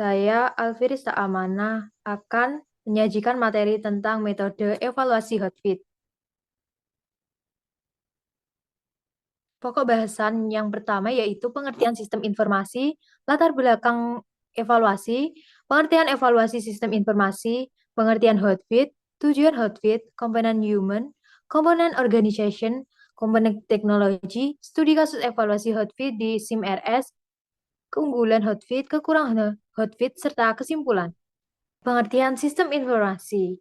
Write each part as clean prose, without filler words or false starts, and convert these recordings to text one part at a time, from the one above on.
Saya, Alfiris Amanah, akan menyajikan materi tentang metode evaluasi Hotfit. Pokok bahasan yang pertama yaitu pengertian sistem informasi, latar belakang evaluasi, pengertian evaluasi sistem informasi, pengertian Hotfit, tujuan Hotfit, komponen human, komponen organization, komponen teknologi, studi kasus evaluasi Hotfit di SIM-RS, keunggulan Hotfit, kekurangan Hotfit, serta kesimpulan. Pengertian sistem informasi.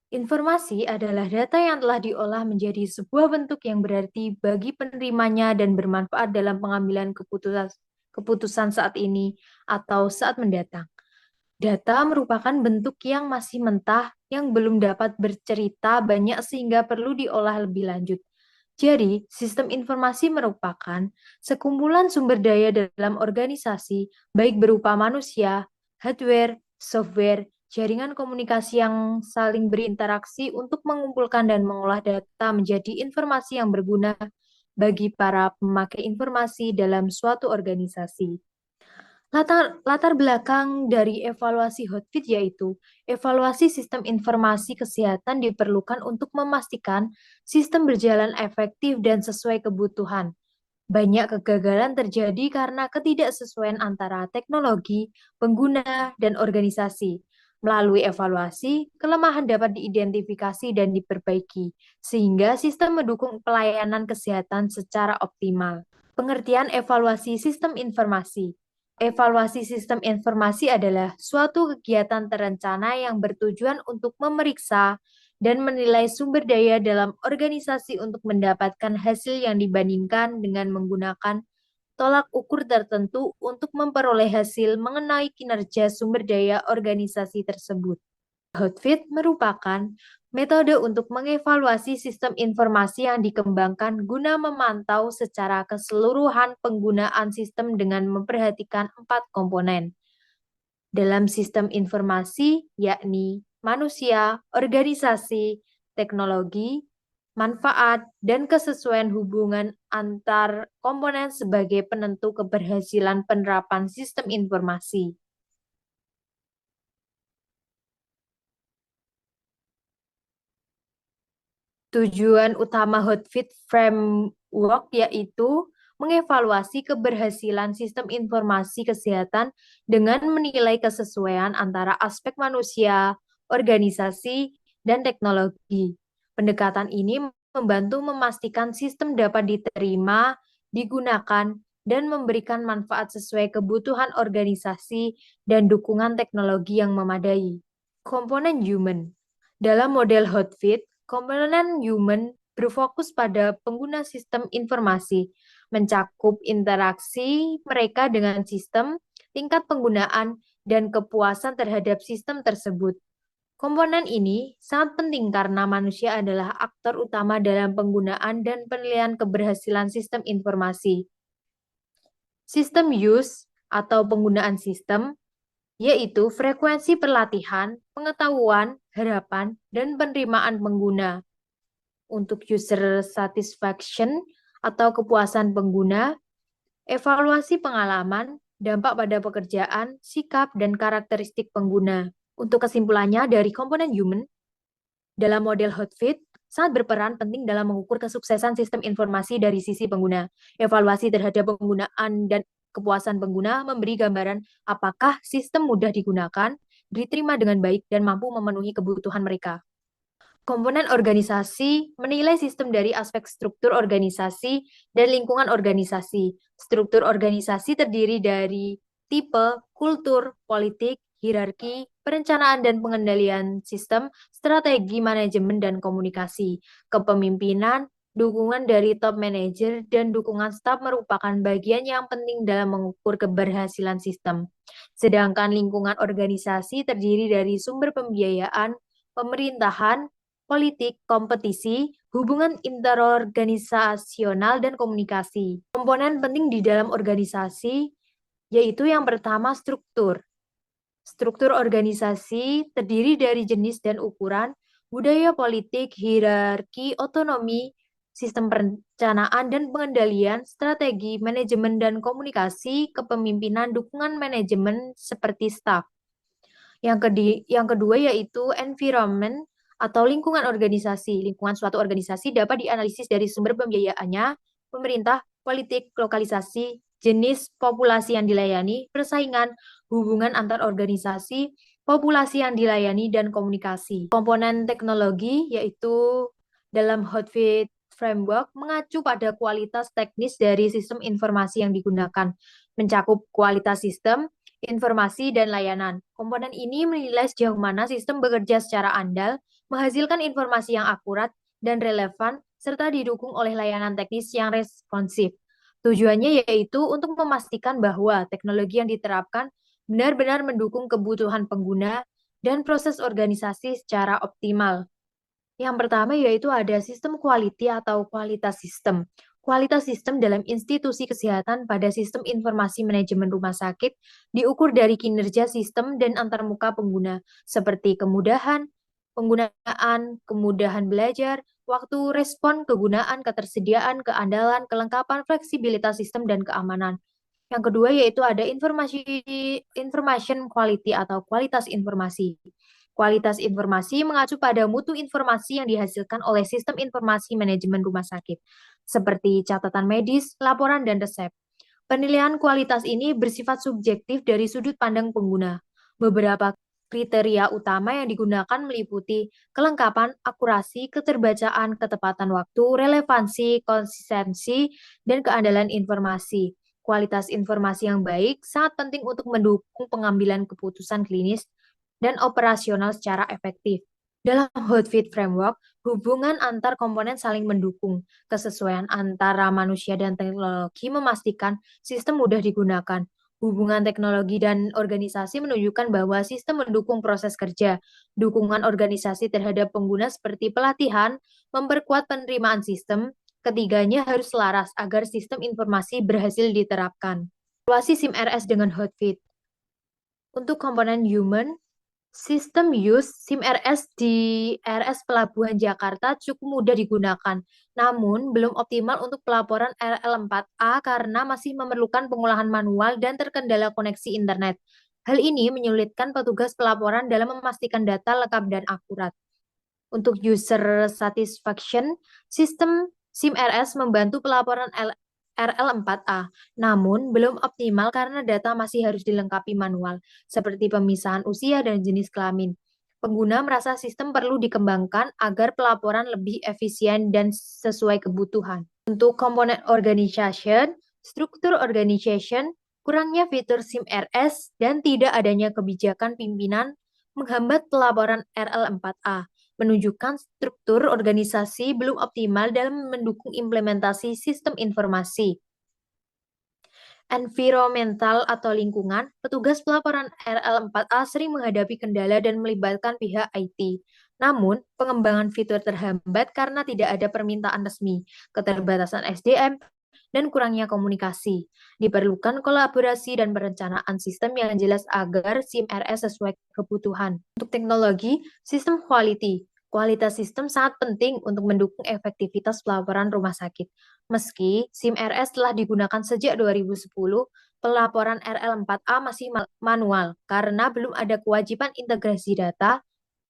Informasi adalah data yang telah diolah menjadi sebuah bentuk yang berarti bagi penerimanya dan bermanfaat dalam pengambilan keputusan saat ini atau saat mendatang. Data merupakan bentuk yang masih mentah yang belum dapat bercerita banyak sehingga perlu diolah lebih lanjut. Jadi, sistem informasi merupakan sekumpulan sumber daya dalam organisasi, baik berupa manusia, hardware, software, jaringan komunikasi yang saling berinteraksi untuk mengumpulkan dan mengolah data menjadi informasi yang berguna bagi para pemakai informasi dalam suatu organisasi. Latar belakang dari evaluasi Hotfit yaitu evaluasi sistem informasi kesehatan diperlukan untuk memastikan sistem berjalan efektif dan sesuai kebutuhan. Banyak kegagalan terjadi karena ketidaksesuaian antara teknologi, pengguna, dan organisasi. Melalui evaluasi, kelemahan dapat diidentifikasi dan diperbaiki, sehingga sistem mendukung pelayanan kesehatan secara optimal. Pengertian evaluasi sistem informasi. Evaluasi sistem informasi adalah suatu kegiatan terencana yang bertujuan untuk memeriksa dan menilai sumber daya dalam organisasi untuk mendapatkan hasil yang dibandingkan dengan menggunakan tolak ukur tertentu untuk memperoleh hasil mengenai kinerja sumber daya organisasi tersebut. Hotfit merupakan metode untuk mengevaluasi sistem informasi yang dikembangkan guna memantau secara keseluruhan penggunaan sistem dengan memperhatikan 4 komponen dalam sistem informasi, yakni manusia, organisasi, teknologi, manfaat, dan kesesuaian hubungan antar komponen sebagai penentu keberhasilan penerapan sistem informasi. Tujuan utama Hotfit Framework yaitu mengevaluasi keberhasilan sistem informasi kesehatan dengan menilai kesesuaian antara aspek manusia, organisasi, dan teknologi. Pendekatan ini membantu memastikan sistem dapat diterima, digunakan, dan memberikan manfaat sesuai kebutuhan organisasi dan dukungan teknologi yang memadai. Komponen human. Dalam model Hotfit, komponen human berfokus pada pengguna sistem informasi, mencakup interaksi mereka dengan sistem, tingkat penggunaan, dan kepuasan terhadap sistem tersebut. Komponen ini sangat penting karena manusia adalah aktor utama dalam penggunaan dan penilaian keberhasilan sistem informasi. Sistem use atau penggunaan sistem yaitu frekuensi pelatihan, pengetahuan, harapan, dan penerimaan pengguna. Untuk user satisfaction atau kepuasan pengguna, evaluasi pengalaman, dampak pada pekerjaan, sikap, dan karakteristik pengguna. Untuk kesimpulannya dari komponen human, dalam model Hotfit, sangat berperan penting dalam mengukur kesuksesan sistem informasi dari sisi pengguna. Evaluasi terhadap penggunaan dan kepuasan pengguna memberi gambaran apakah sistem mudah digunakan, diterima dengan baik, dan mampu memenuhi kebutuhan mereka. Komponen organisasi menilai sistem dari aspek struktur organisasi dan lingkungan organisasi. Struktur organisasi terdiri dari tipe, kultur, politik, hierarki, perencanaan dan pengendalian sistem, strategi manajemen dan komunikasi, kepemimpinan, dukungan dari top manager, dan dukungan staf merupakan bagian yang penting dalam mengukur keberhasilan sistem. Sedangkan lingkungan organisasi terdiri dari sumber pembiayaan, pemerintahan, politik, kompetisi, hubungan interorganisasional, dan komunikasi. Komponen penting di dalam organisasi yaitu yang pertama struktur. Struktur organisasi terdiri dari jenis dan ukuran, budaya politik, hierarki, otonomi, sistem perencanaan dan pengendalian, strategi, manajemen dan komunikasi, kepemimpinan, dukungan manajemen seperti staf. Yang kedua yaitu environment atau lingkungan organisasi. Lingkungan suatu organisasi dapat dianalisis dari sumber pembiayaannya, pemerintah, politik, lokalisasi, jenis populasi yang dilayani, persaingan, hubungan antar organisasi, populasi yang dilayani, dan komunikasi. Komponen teknologi yaitu dalam Hotfit Framework mengacu pada kualitas teknis dari sistem informasi yang digunakan, mencakup kualitas sistem, informasi, dan layanan. Komponen ini menilai sejauh mana sistem bekerja secara andal, menghasilkan informasi yang akurat dan relevan, serta didukung oleh layanan teknis yang responsif. Tujuannya yaitu untuk memastikan bahwa teknologi yang diterapkan benar-benar mendukung kebutuhan pengguna dan proses organisasi secara optimal. Yang pertama yaitu ada sistem quality atau kualitas sistem. Kualitas sistem dalam institusi kesehatan pada sistem informasi manajemen rumah sakit diukur dari kinerja sistem dan antarmuka pengguna, seperti kemudahan penggunaan, kemudahan belajar, waktu respon, kegunaan, ketersediaan, keandalan, kelengkapan, fleksibilitas sistem, dan keamanan. Yang kedua yaitu ada information quality atau kualitas informasi. Kualitas informasi mengacu pada mutu informasi yang dihasilkan oleh sistem informasi manajemen rumah sakit, seperti catatan medis, laporan, dan resep. Penilaian kualitas ini bersifat subjektif dari sudut pandang pengguna. Beberapa kriteria utama yang digunakan meliputi kelengkapan, akurasi, keterbacaan, ketepatan waktu, relevansi, konsistensi, dan keandalan informasi. Kualitas informasi yang baik sangat penting untuk mendukung pengambilan keputusan klinis dan operasional secara efektif. Dalam Hotfit Framework, hubungan antar komponen saling mendukung. Kesesuaian antara manusia dan teknologi memastikan sistem mudah digunakan. Hubungan teknologi dan organisasi menunjukkan bahwa sistem mendukung proses kerja. Dukungan organisasi terhadap pengguna seperti pelatihan, memperkuat penerimaan sistem. Ketiganya harus selaras agar sistem informasi berhasil diterapkan. Evaluasi SIM-RS dengan Hotfit. Untuk komponen human, sistem SIM-RS di RS Pelabuhan Jakarta cukup mudah digunakan, namun belum optimal untuk pelaporan RL4A karena masih memerlukan pengolahan manual dan terkendala koneksi internet. Hal ini menyulitkan petugas pelaporan dalam memastikan data lengkap dan akurat. Untuk user satisfaction, sistem SIM-RS membantu pelaporan RL4A, namun belum optimal karena data masih harus dilengkapi manual, seperti pemisahan usia dan jenis kelamin. Pengguna merasa sistem perlu dikembangkan agar pelaporan lebih efisien dan sesuai kebutuhan. Untuk komponen organization, struktur organization, kurangnya fitur SIM-RS, dan tidak adanya kebijakan pimpinan menghambat pelaporan RL4A, menunjukkan struktur organisasi belum optimal dalam mendukung implementasi sistem informasi. Environmental atau lingkungan, petugas pelaporan RL4A sering menghadapi kendala dan melibatkan pihak IT. Namun, pengembangan fitur terhambat karena tidak ada permintaan resmi, keterbatasan SDM, dan kurangnya komunikasi. Diperlukan kolaborasi dan perencanaan sistem yang jelas agar SIM-RS sesuai kebutuhan. Untuk teknologi, sistem quality. Kualitas sistem sangat penting untuk mendukung efektivitas pelaporan rumah sakit. Meski SIM-RS telah digunakan sejak 2010, pelaporan RL4A masih manual karena belum ada kewajiban integrasi data,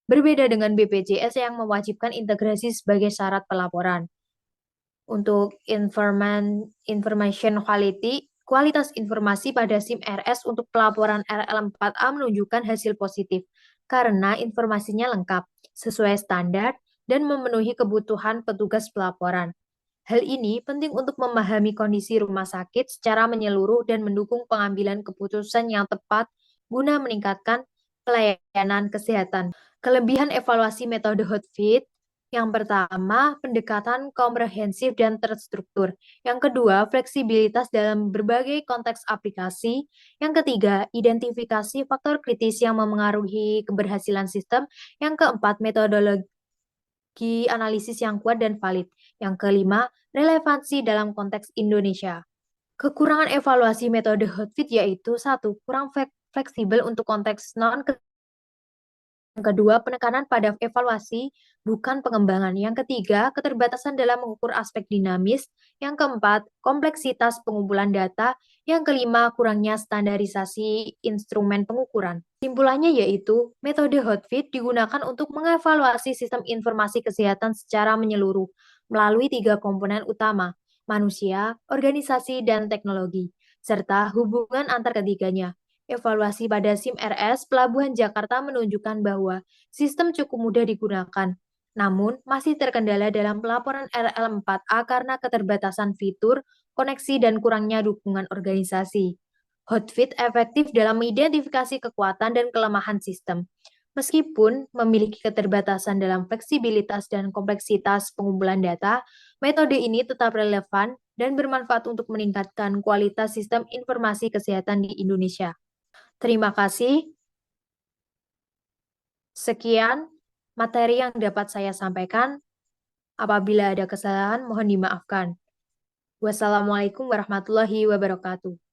berbeda dengan BPJS yang mewajibkan integrasi sebagai syarat pelaporan. Untuk information quality, kualitas informasi pada SIM-RS untuk pelaporan RL4A menunjukkan hasil positif karena informasinya lengkap, sesuai standar, dan memenuhi kebutuhan petugas pelaporan. Hal ini penting untuk memahami kondisi rumah sakit secara menyeluruh dan mendukung pengambilan keputusan yang tepat guna meningkatkan pelayanan kesehatan. Kelebihan evaluasi metode Hotfit. Yang pertama, pendekatan komprehensif dan terstruktur. Yang kedua, fleksibilitas dalam berbagai konteks aplikasi. Yang ketiga, identifikasi faktor kritis yang memengaruhi keberhasilan sistem. Yang keempat, metodologi analisis yang kuat dan valid. Yang kelima, relevansi dalam konteks Indonesia. Kekurangan evaluasi metode Hotfit yaitu satu, kurang fleksibel untuk konteks non Yang kedua, penekanan pada evaluasi, bukan pengembangan. Yang ketiga, keterbatasan dalam mengukur aspek dinamis. Yang keempat, kompleksitas pengumpulan data. Yang kelima, kurangnya standarisasi instrumen pengukuran. Simpulannya yaitu, metode Hotfit digunakan untuk mengevaluasi sistem informasi kesehatan secara menyeluruh melalui tiga komponen utama, manusia, organisasi, dan teknologi, serta hubungan antar ketiganya. Evaluasi pada SIM RS Pelabuhan Jakarta menunjukkan bahwa sistem cukup mudah digunakan, namun masih terkendala dalam pelaporan RL4A karena keterbatasan fitur, koneksi, dan kurangnya dukungan organisasi. Hotfit efektif dalam mengidentifikasi kekuatan dan kelemahan sistem. Meskipun memiliki keterbatasan dalam fleksibilitas dan kompleksitas pengumpulan data, metode ini tetap relevan dan bermanfaat untuk meningkatkan kualitas sistem informasi kesehatan di Indonesia. Terima kasih. Sekian materi yang dapat saya sampaikan. Apabila ada kesalahan, mohon dimaafkan. Wassalamualaikum warahmatullahi wabarakatuh.